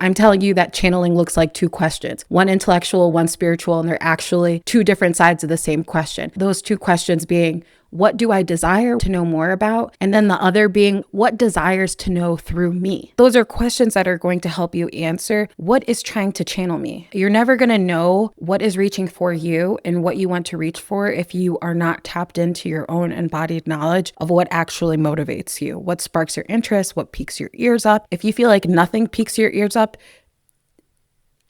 I'm telling you that channeling looks like two questions, one intellectual, one spiritual, and they're actually two different sides of the same question. Those two questions being, what do I desire to know more about? And then the other being, what desires to know through me? Those are questions that are going to help you answer what is trying to channel me. You're never going to know what is reaching for you and what you want to reach for if you are not tapped into your own embodied knowledge of what actually motivates you, what sparks your interest, what piques your ears up. If you feel like nothing piques your ears up,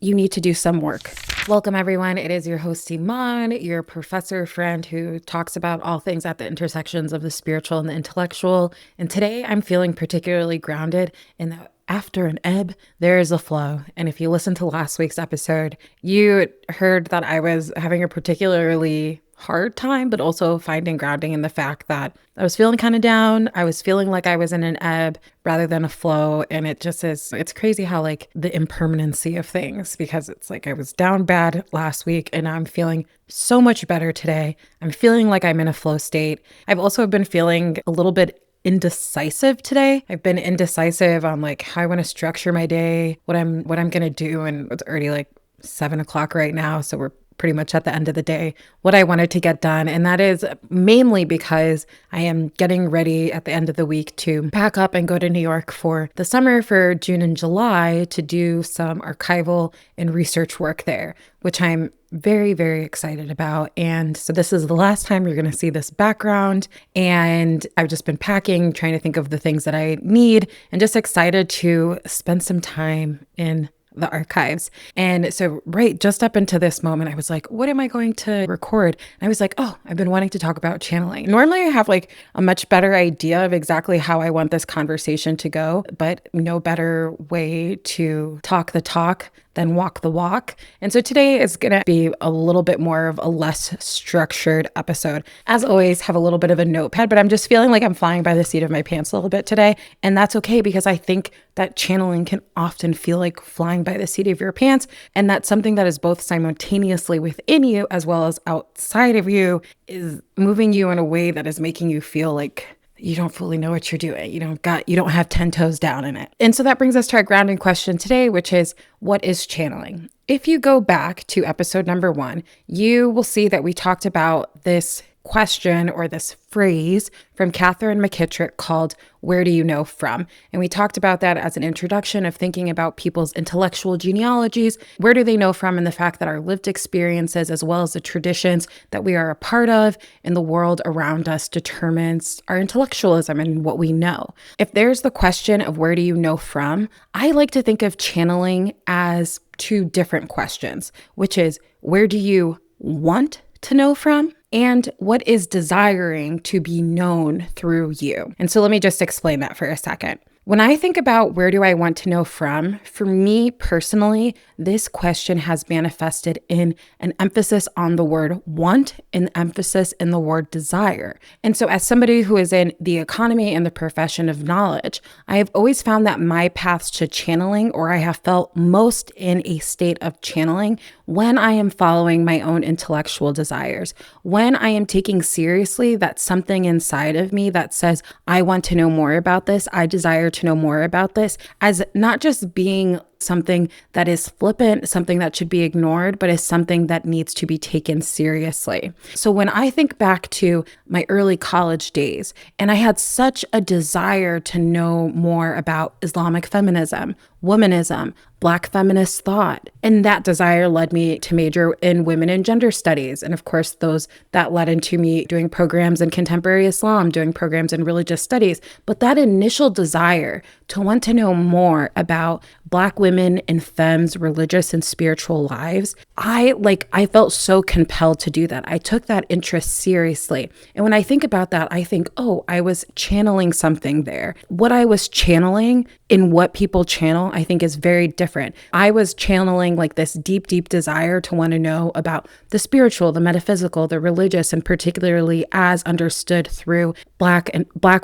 you need to do some work. Welcome everyone. It is your host Iman, your professor friend who talks about all things at the intersections of the spiritual and the intellectual. And today I'm feeling particularly grounded in that after an ebb, there is a flow. And if you listened to last week's episode, you heard that I was having a particularly hard time, but also finding grounding in the fact that I was feeling kind of down. I was feeling like I was in an ebb rather than a flow. And it just is, it's crazy how like the impermanency of things, because it's like I was down bad last week and I'm feeling so much better today. I'm feeling like I'm in a flow state. I've also been feeling a little bit indecisive today. I've been indecisive on like how I want to structure my day, what I'm going to do. And it's already like 7 o'clock right now. So we're pretty much at the end of the day, what I wanted to get done. And that is mainly because I am getting ready at the end of the week to pack up and go to New York for the summer for June and July to do some archival and research work there, which I'm very, very excited about. And so this is the last time you're going to see this background. And I've just been packing, trying to think of the things that I need, and just excited to spend some time in the archives. And so right just up into this moment, I was like, what am I going to record? And I was like, oh, I've been wanting to talk about channeling. Normally I have like a much better idea of exactly how I want this conversation to go, but no better way to talk the talk than walk the walk. And so today is going to be a little bit more of a less structured episode. As always, have a little bit of a notepad, but I'm just feeling like I'm flying by the seat of my pants a little bit today. And that's okay, because I think that channeling can often feel like flying by the seat of your pants. And that's something that is both simultaneously within you as well as outside of you, is moving you in a way that is making you feel like you don't fully know what you're doing. You don't have 10 toes down in it. And so that brings us to our grounding question today, which is, what is channeling? If you go back to episode number 1, you will see that we talked about this question or this phrase from Katherine McKittrick called, where do you know from? And we talked about that as an introduction of thinking about people's intellectual genealogies. Where do they know from? And the fact that our lived experiences, as well as the traditions that we are a part of in the world around us, determines our intellectualism and what we know. If there's the question of where do you know from, I like to think of channeling as two different questions, which is, where do you want to know from? And what is desiring to be known through you? And so let me just explain that for a second. When I think about where do I want to know from, for me personally, this question has manifested in an emphasis on the word want and emphasis in the word desire. And so as somebody who is in the economy and the profession of knowledge, I have always found that my paths to channeling, or I have felt most in a state of channeling, when I am following my own intellectual desires, when I am taking seriously that something inside of me that says, I want to know more about this, I desire to know more about this, as not just being something that is flippant, something that should be ignored, but is something that needs to be taken seriously. So when I think back to my early college days, and I had such a desire to know more about Islamic feminism, womanism, Black feminist thought, and that desire led me to major in women and gender studies. And of course, that led into me doing programs in contemporary Islam, doing programs in religious studies. But that initial desire to want to know more about Black women and femmes' religious and spiritual lives, I felt so compelled to do that. I took that interest seriously. And when I think about that, I think, oh, I was channeling something there. What I was channeling in what people channel, I think is very different. I was channeling like this deep, deep desire to want to know about the spiritual, the metaphysical, the religious, and particularly as understood through Black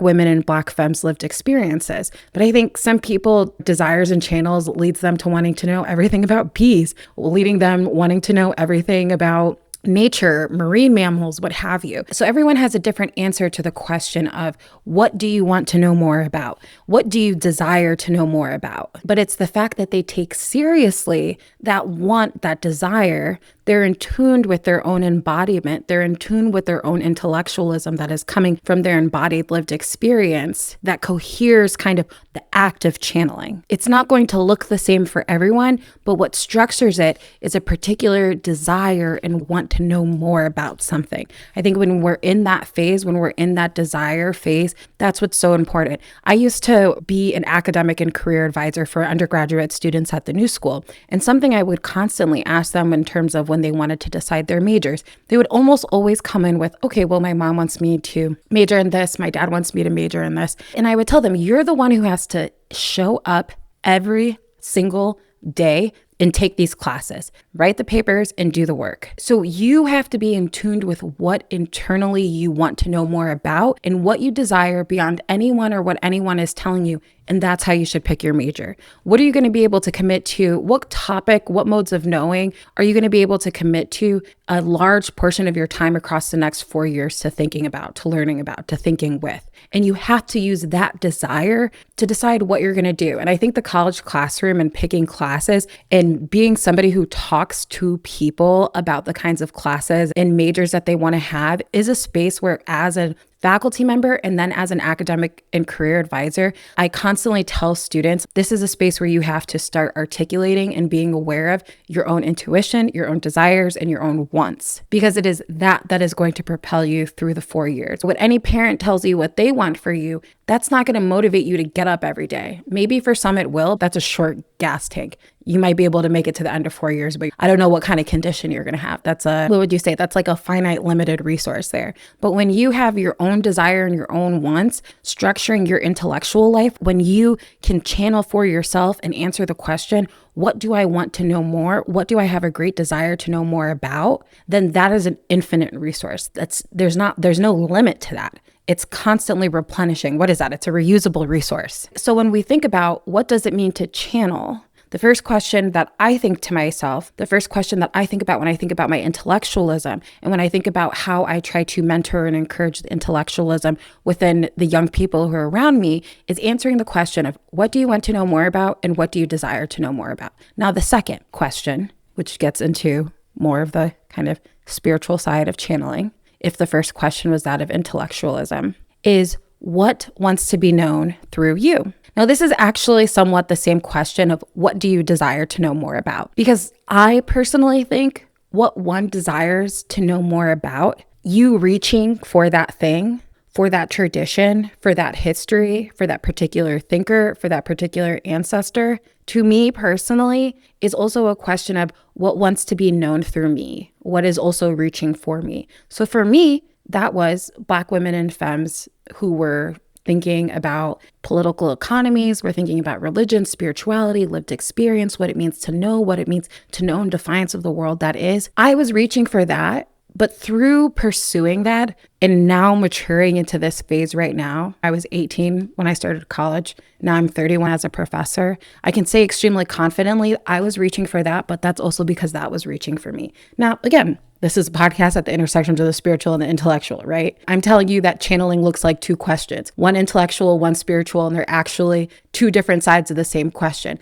women and Black femmes' lived experiences. But I think some people desires and channels leads them to wanting to know everything about bees, leading them wanting to know everything about nature, marine mammals, what have you. So everyone has a different answer to the question of what do you want to know more about? What do you desire to know more about? But it's the fact that they take seriously that want, that desire. They're in tune with their own embodiment. They're in tune with their own intellectualism that is coming from their embodied lived experience that coheres kind of the act of channeling. It's not going to look the same for everyone, but what structures it is a particular desire and want to know more about something. I think when we're in that phase, when we're in that desire phase, that's what's so important. I used to be an academic and career advisor for undergraduate students at the New School. And something I would constantly ask them in terms of when they wanted to decide their majors, they would almost always come in with, okay, well, my mom wants me to major in this. My dad wants me to major in this. And I would tell them, you're the one who has to show up every single day and take these classes, write the papers and do the work. So you have to be in tune with what internally you want to know more about and what you desire beyond anyone or what anyone is telling you. And that's how you should pick your major. What are you going to be able to commit to? What topic, what modes of knowing are you going to be able to commit to a large portion of your time across the next 4 years to thinking about, to learning about, to thinking with? And you have to use that desire to decide what you're going to do. And I think the college classroom and picking classes and being somebody who talks to people about the kinds of classes and majors that they want to have is a space where, as a faculty member and then as an academic and career advisor, I constantly tell students, this is a space where you have to start articulating and being aware of your own intuition, your own desires, and your own wants, because it is that is going to propel you through the 4 years. What any parent tells you what they want for you, that's not going to motivate you to get up every day. Maybe for some it will. That's a short gas tank. You might be able to make it to the end of 4 years, but I don't know what kind of condition you're going to have. What would you say? That's like a finite, limited resource there. But when you have your own desire and your own wants, structuring your intellectual life, when you can channel for yourself and answer the question, what do I want to know more? What do I have a great desire to know more about? Then that is an infinite resource. There's no limit to that. It's constantly replenishing. What is that? It's a reusable resource. So when we think about what does it mean to channel, the first question that I think to myself, the first question that I think about when I think about my intellectualism and when I think about how I try to mentor and encourage the intellectualism within the young people who are around me is answering the question of what do you want to know more about and what do you desire to know more about? Now, the second question, which gets into more of the kind of spiritual side of channeling, if the first question was that of intellectualism, is what wants to be known through you? Now, this is actually somewhat the same question of what do you desire to know more about? Because I personally think what one desires to know more about, you reaching for that thing, for that tradition, for that history, for that particular thinker, for that particular ancestor, to me personally, is also a question of what wants to be known through me, what is also reaching for me. So for me, that was Black women and femmes who were thinking about political economies, we're thinking about religion, spirituality, lived experience, what it means to know, what it means to know in defiance of the world that is. I was reaching for that, but through pursuing that and now maturing into this phase right now, I was 18 when I started college. Now I'm 31 as a professor. I can say extremely confidently I was reaching for that, but that's also because that was reaching for me. Now, again, this is a podcast at the intersections of the spiritual and the intellectual, right? I'm telling you that channeling looks like two questions, one intellectual, one spiritual, and they're actually two different sides of the same question.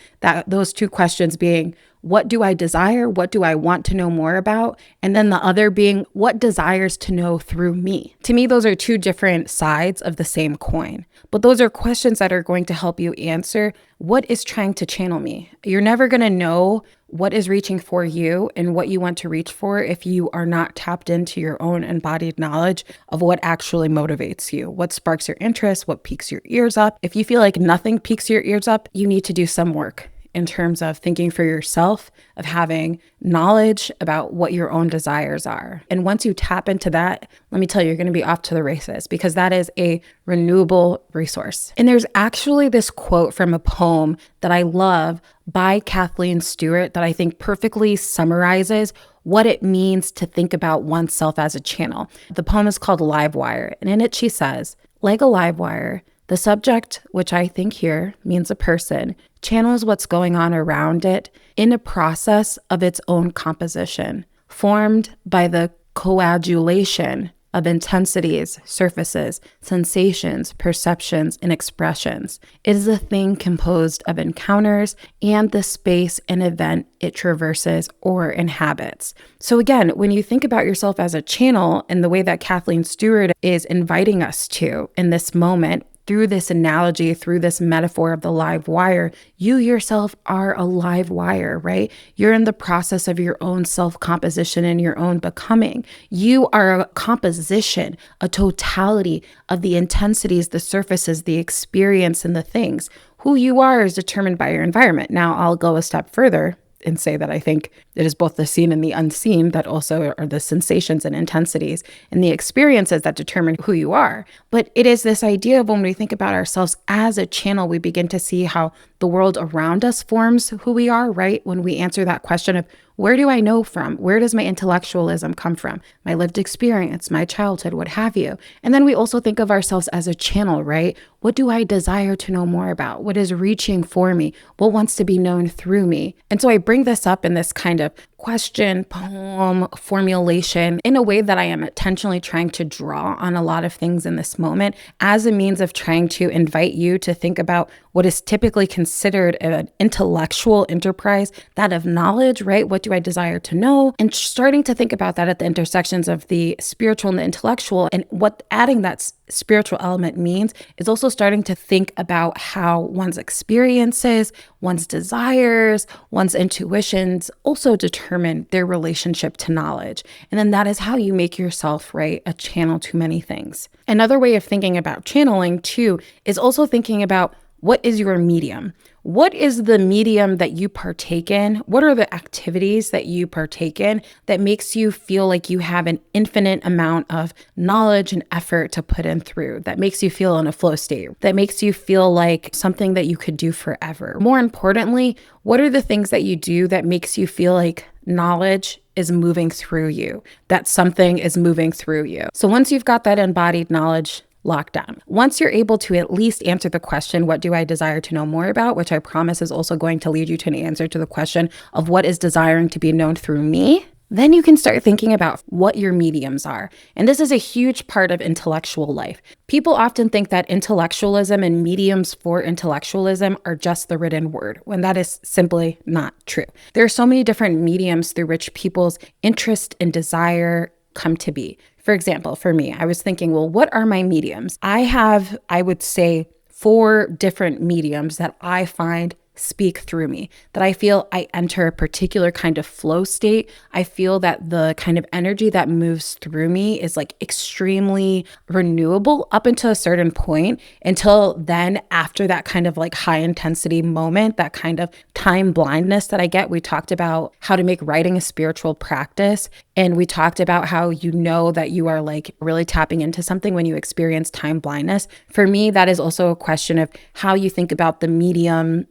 Those two questions being, what do I desire? What do I want to know more about? And then the other being, what desires to know through me? To me, those are two different sides of the same coin. But those are questions that are going to help you answer what is trying to channel me. You're never going to know what is reaching for you and what you want to reach for if you are not tapped into your own embodied knowledge of what actually motivates you, what sparks your interest, what piques your ears up. If you feel like nothing piques your ears up, you need to do some work in terms of thinking for yourself, of having knowledge about what your own desires are. And once you tap into that, let me tell you, you're going to be off to the races because that is a renewable resource. And there's actually this quote from a poem that I love by Kathleen Stewart that I think perfectly summarizes what it means to think about oneself as a channel. The poem is called Live Wire, and in it she says, like a live wire, the subject, which I think here means a person, channels what's going on around it in a process of its own composition, formed by the coagulation of intensities, surfaces, sensations, perceptions, and expressions. It is a thing composed of encounters and the space and event it traverses or inhabits. So again, when you think about yourself as a channel and the way that Kathleen Stewart is inviting us to in this moment, through this analogy, through this metaphor of the live wire, you yourself are a live wire, right? You're in the process of your own self-composition and your own becoming. You are a composition, a totality of the intensities, the surfaces, the experience, and the things. Who you are is determined by your environment. Now, I'll go a step further and say that I think it is both the seen and the unseen that also are the sensations and intensities and the experiences that determine who you are. But it is this idea of when we think about ourselves as a channel, we begin to see how the world around us forms who we are, right? When we answer that question of where do I know from? Where does my intellectualism come from? My lived experience, my childhood, what have you. And then we also think of ourselves as a channel, right? What do I desire to know more about? What is reaching for me? What wants to be known through me? And so I bring this up in this kind of question, poem, formulation in a way that I am intentionally trying to draw on a lot of things in this moment as a means of trying to invite you to think about what is typically considered an intellectual enterprise, that of knowledge, right? What do I desire to know? And starting to think about that at the intersections of the spiritual and the intellectual, and what adding that spiritual element means is also starting to think about how one's experiences, one's desires, one's intuitions also determine their relationship to knowledge. And then that is how you make yourself, right, a channel to many things. Another way of thinking about channeling too is also thinking about what is your medium? What is the medium that you partake in? What are the activities that you partake in that makes you feel like you have an infinite amount of knowledge and effort to put in through, that makes you feel in a flow state, that makes you feel like something that you could do forever? More importantly, what are the things that you do that makes you feel like knowledge is moving through you, that something is moving through you? So once you've got that embodied knowledge locked down, once you're able to at least answer the question, what do I desire to know more about, which I promise is also going to lead you to an answer to the question of what is desiring to be known through me, then you can start thinking about what your mediums are. And this is a huge part of intellectual life. People often think that intellectualism and mediums for intellectualism are just the written word, when that is simply not true. There are so many different mediums through which people's interest and desire come to be. For example, for me, I was thinking, well, what are my mediums? I have, I would say, 4 different mediums that I find speak through me, that I feel I enter a particular kind of flow state. I feel that the kind of energy that moves through me is like extremely renewable up until a certain point. Until then, after that kind of like high intensity moment, that kind of time blindness that I get, we talked about how to make writing a spiritual practice. And we talked about how you know that you are like really tapping into something when you experience time blindness. For me, that is also a question of how you think about the medium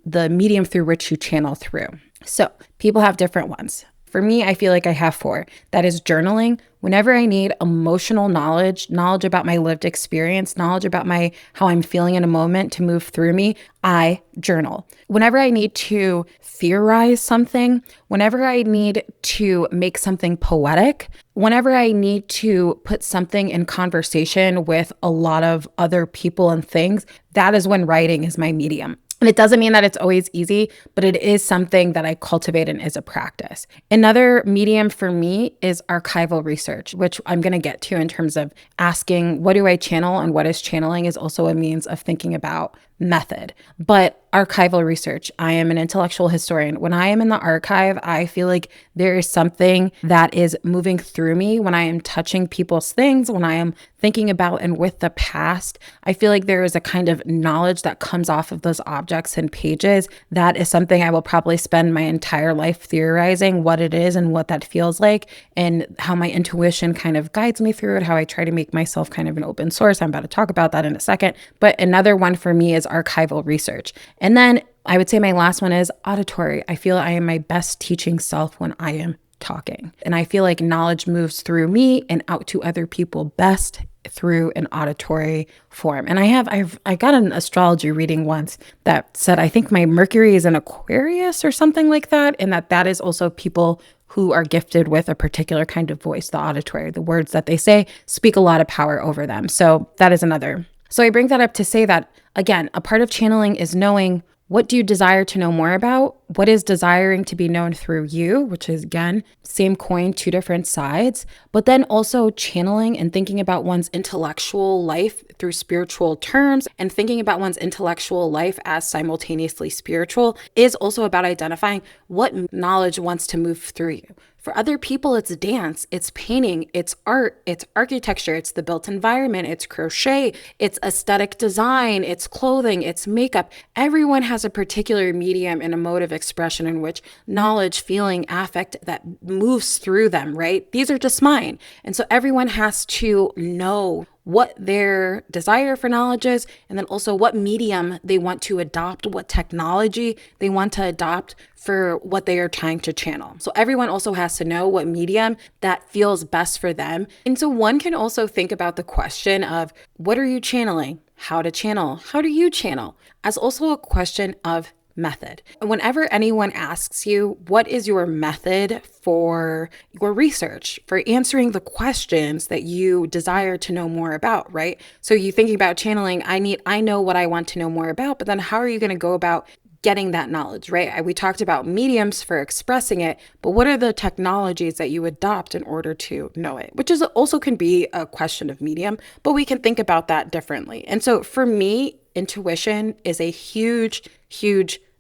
through which you channel through. So people have different ones. For me, I feel like I have 4. That is journaling. Whenever I need emotional knowledge about my lived experience, knowledge about how I'm feeling in a moment to move through me, I journal. Whenever I need to theorize something, whenever I need to make something poetic, whenever I need to put something in conversation with a lot of other people and things, that is when writing is my medium. And it doesn't mean that it's always easy, but it is something that I cultivate and is a practice. Another medium for me is archival research, which I'm going to get to in terms of asking, what do I channel and what is channeling is also a means of thinking about method. But archival research, I am an intellectual historian. When I am in the archive, I feel like there is something that is moving through me when I am touching people's things, when I am thinking about and with the past. I feel like there is a kind of knowledge that comes off of those objects and pages. That is something I will probably spend my entire life theorizing what it is and what that feels like, and how my intuition kind of guides me through it, how I try to make myself kind of an open source. I'm about to talk about that in a second. But another one for me is archival research. And then I would say my last one is auditory. I feel I am my best teaching self when I am talking. And I feel like knowledge moves through me and out to other people best through an auditory form. And I got an astrology reading once that said, I think my Mercury is in Aquarius or something like that. And that is also people who are gifted with a particular kind of voice, the auditory. The words that they say speak a lot of power over them. So that is another. So I bring that up to say that, again, a part of channeling is knowing, what do you desire to know more about? What is desiring to be known through you, which is, again, same coin, two different sides. But then also channeling and thinking about one's intellectual life through spiritual terms, and thinking about one's intellectual life as simultaneously spiritual is also about identifying what knowledge wants to move through you. For other people, it's dance, it's painting, it's art, it's architecture, it's the built environment, it's crochet, it's aesthetic design, it's clothing, it's makeup. Everyone has a particular medium and a mode of expression in which knowledge, feeling, affect that moves through them, right? These are just mine. And so everyone has to know what their desire for knowledge is, and then also what medium they want to adopt, what technology they want to adopt for what they are trying to channel. So everyone also has to know what medium that feels best for them. And so one can also think about the question of, what are you channeling? How to channel? How do you channel? As also a question of method. Whenever anyone asks you, what is your method for your research, for answering the questions that you desire to know more about, right? So you thinking about channeling, I know what I want to know more about, but then how are you going to go about getting that knowledge, right? We talked about mediums for expressing it, but what are the technologies that you adopt in order to know it? Which is also can be a question of medium, but we can think about that differently. And so for me, intuition is a huge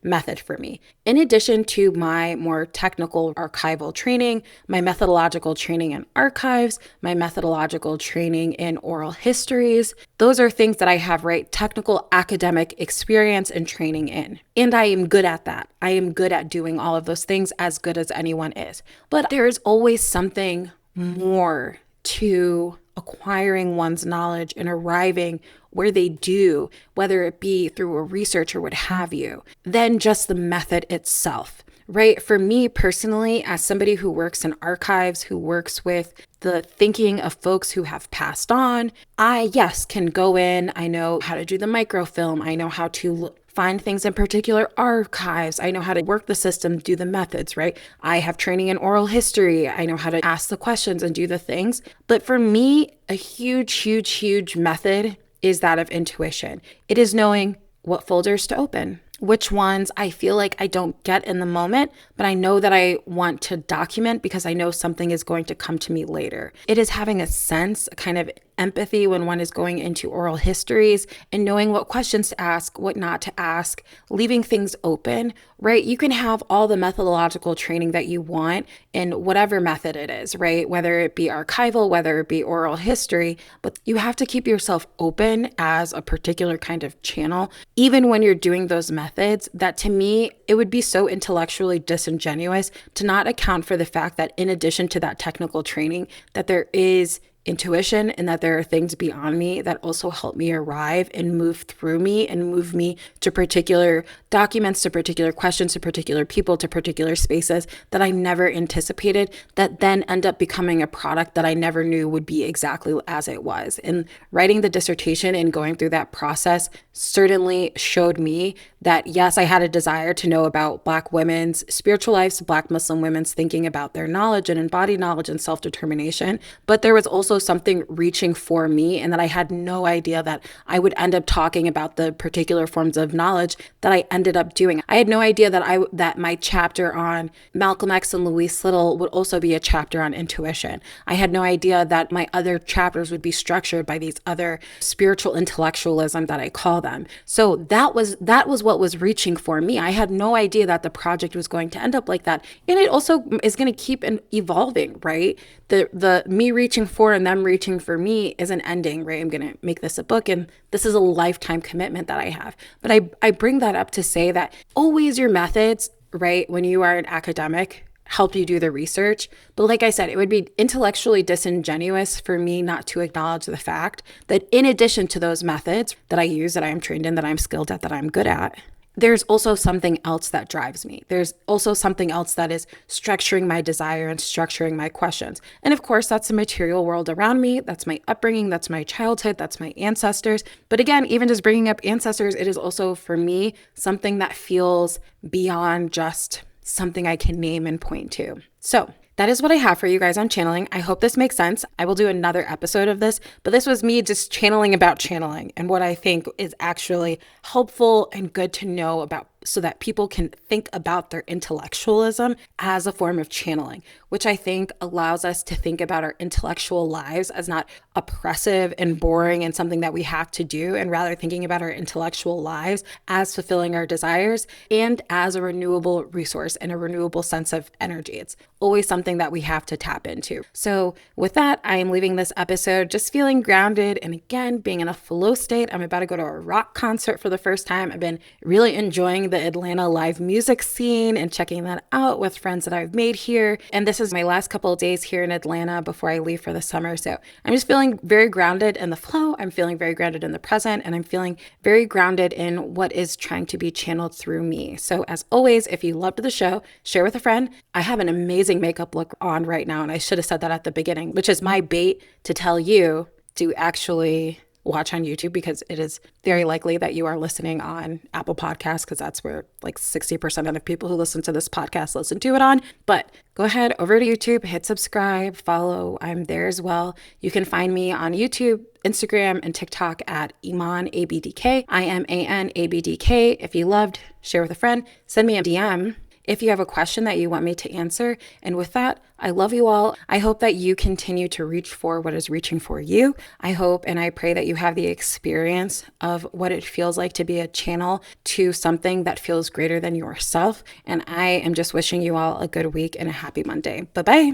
method for me. In addition to my more technical archival training, my methodological training in archives, my methodological training in oral histories, those are things that I have, right, technical academic experience and training in. And I am good at that. I am good at doing all of those things, as good as anyone is. But there is always something more to acquiring one's knowledge and arriving where they do, whether it be through a research or what have you, than just the method itself, right? For me personally, as somebody who works in archives, who works with the thinking of folks who have passed on, I, yes, can go in. I know how to do the microfilm. I know how to find things in particular archives. I know how to work the system, do the methods, right? I have training in oral history. I know how to ask the questions and do the things. But for me, a huge method is that of intuition. It is knowing what folders to open, which ones I feel like I don't get in the moment, but I know that I want to document because I know something is going to come to me later. It is having a sense, a kind of empathy when one is going into oral histories and knowing what questions to ask, what not to ask, leaving things open, right? You can have all the methodological training that you want in whatever method it is, right? Whether it be archival, whether it be oral history, but you have to keep yourself open as a particular kind of channel, even when you're doing those methods. That to me, it would be so intellectually disingenuous to not account for the fact that in addition to that technical training, that there is intuition and that there are things beyond me that also help me arrive and move through me and move me to particular documents, to particular questions, to particular people, to particular spaces that I never anticipated, that then end up becoming a product that I never knew would be exactly as it was. And writing the dissertation and going through that process certainly showed me that, yes, I had a desire to know about Black women's spiritual lives, Black Muslim women's thinking about their knowledge and embodied knowledge and self-determination, but there was also something reaching for me, and that I had no idea that I would end up talking about the particular forms of knowledge that I ended up doing. I had no idea that my chapter on Malcolm X and Louise Little would also be a chapter on intuition. I had no idea that my other chapters would be structured by these other spiritual intellectualism that I call them. So that was what was reaching for me. I had no idea that the project was going to end up like that. And it also is going to keep evolving, right? The me reaching for and them reaching for me isn't ending, right? I'm going to make this a book, and this is a lifetime commitment that I have. But I bring that up to say that always your methods, right, when you are an academic, help you do the research. But like I said, it would be intellectually disingenuous for me not to acknowledge the fact that in addition to those methods that I use, that I am trained in, that I'm skilled at, that I'm good at, there's also something else that drives me. There's also something else that is structuring my desire and structuring my questions. And of course, that's the material world around me. That's my upbringing. That's my childhood. That's my ancestors. But again, even just bringing up ancestors, it is also for me something that feels beyond just something I can name and point to. So that is what I have for you guys on channeling. I hope this makes sense. I will do another episode of this, but this was me just channeling about channeling and what I think is actually helpful and good to know about, so that people can think about their intellectualism as a form of channeling, which I think allows us to think about our intellectual lives as not oppressive and boring and something that we have to do, and rather thinking about our intellectual lives as fulfilling our desires and as a renewable resource and a renewable sense of energy. It's always something that we have to tap into. So with that, I am leaving this episode just feeling grounded and again, being in a flow state. I'm about to go to a rock concert for the first time. I've been really enjoying the Atlanta live music scene and checking that out with friends that I've made here. And this is my last couple of days here in Atlanta before I leave for the summer. So I'm just feeling very grounded in the flow. I'm feeling very grounded in the present, and I'm feeling very grounded in what is trying to be channeled through me. So as always, if you loved the show, share with a friend. I have an amazing makeup look on right now, and I should have said that at the beginning, which is my bait to tell you to actually watch on YouTube, because it is very likely that you are listening on Apple Podcasts, because that's where like 60% of the people who listen to this podcast listen to it on. But go ahead over to YouTube, hit subscribe, follow. I'm there as well. You can find me on YouTube, Instagram, and TikTok at ImanABDK, IMANABDK. If you loved, share with a friend, send me a DM if you have a question that you want me to answer. And with that, I love you all. I hope that you continue to reach for what is reaching for you. I hope and I pray that you have the experience of what it feels like to be a channel to something that feels greater than yourself. And I am just wishing you all a good week and a happy Monday. Bye-bye.